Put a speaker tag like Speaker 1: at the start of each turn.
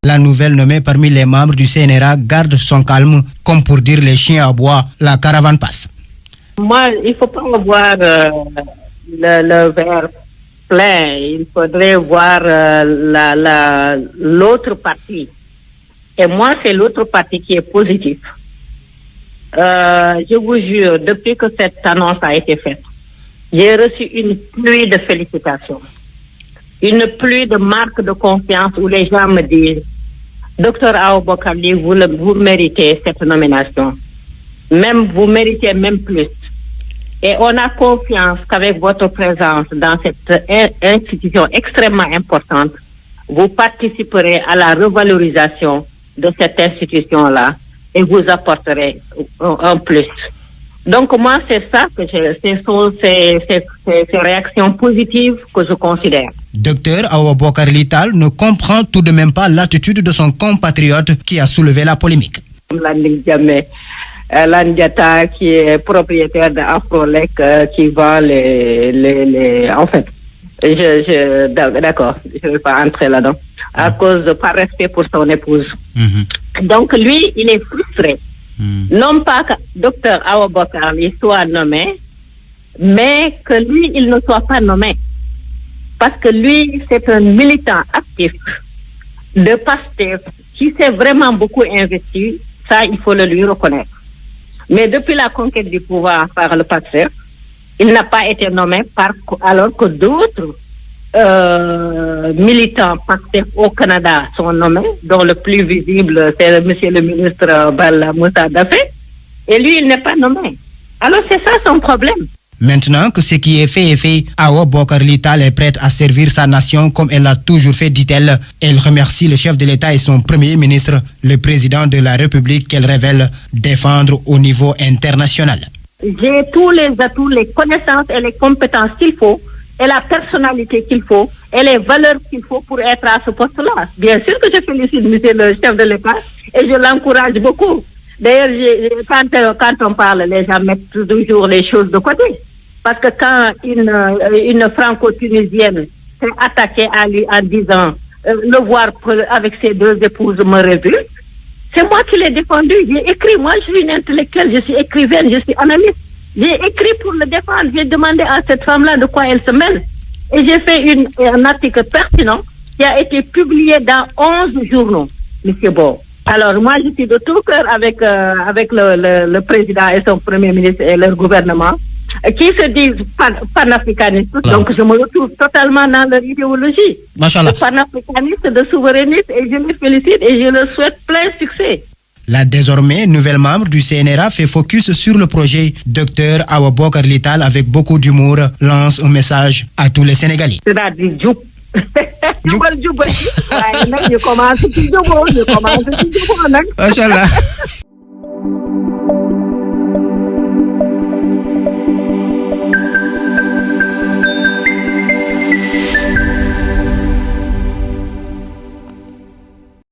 Speaker 1: La nouvelle nommée parmi les membres du CNRA garde son calme, comme pour dire les chiens à bois, la caravane passe.
Speaker 2: Moi, il ne faut pas voir le verre plein, il faudrait voir l'autre partie. Et moi, c'est l'autre partie qui est positive. Je vous jure, depuis que cette annonce a été faite, j'ai reçu une pluie de félicitations, une pluie de marques de confiance où les gens me disent Docteur Aboubakar Ly, vous méritez cette nomination. Vous méritez même plus. Et on a confiance qu'avec votre présence dans cette institution extrêmement importante, vous participerez à la revalorisation de cette institution-là et vous apporterez un plus. Donc moi, c'est ça que ces réactions positives que je considère.
Speaker 1: Docteur Aboubakar Ly Tall ne comprend tout de même pas l'attitude de son compatriote qui a soulevé la polémique.
Speaker 2: Landiata, qui est propriétaire d'Afrolec, qui vend en fait, d'accord, je ne vais pas entrer là-dedans, par respect pour son épouse. Donc lui, il est frustré. Non pas que Docteur Aboubakar Ly soit nommé, mais que lui, il ne soit pas nommé. Parce que lui, c'est un militant actif de PASTEF qui s'est vraiment beaucoup investi. Ça, il faut le lui reconnaître. Mais depuis la conquête du pouvoir par le PASTEF, il n'a pas été nommé alors que d'autres militants PASTEF au Canada sont nommés, dont le plus visible, c'est monsieur le ministre Bala Moussa Dafé. Et lui, il n'est pas nommé. Alors, c'est ça son problème.
Speaker 1: Maintenant que ce qui est fait, Aboubakar Ly Tall est prête à servir sa nation comme elle l'a toujours fait, dit-elle. Elle remercie le chef de l'État et son premier ministre, le président de la République, qu'elle révèle défendre au niveau international.
Speaker 2: J'ai tous les atouts, les connaissances et les compétences qu'il faut, et la personnalité qu'il faut, et les valeurs qu'il faut pour être à ce poste-là. Bien sûr que je félicite monsieur le chef de l'État et je l'encourage beaucoup. D'ailleurs, quand on parle, les gens mettent toujours les choses de côté. Parce que quand une franco-tunisienne s'est attaquée à lui en disant le voir avec ses deux épouses me révulse, c'est moi qui l'ai défendu. J'ai écrit, moi je suis une intellectuelle, je suis écrivaine, je suis analyste. J'ai écrit pour le défendre, j'ai demandé à cette femme-là de quoi elle se mêle. Et j'ai fait un article pertinent qui a été publié dans 11 journaux, monsieur Bo. Alors moi je suis de tout cœur avec le président et son premier ministre et leur gouvernement, qui se disent panafricanistes. Donc je me retrouve totalement dans leur idéologie.
Speaker 1: Machallah.
Speaker 2: De panafricanistes, de souverainistes, et je les félicite et je leur souhaite plein succès.
Speaker 1: La désormais nouvelle membre du CNRA fait focus sur le projet. Docteur Aboubakar Ly Tall, avec beaucoup d'humour, lance un message à tous les Sénégalais.
Speaker 2: C'est-à-dire je commence ci jubóo nag.
Speaker 1: Machallah.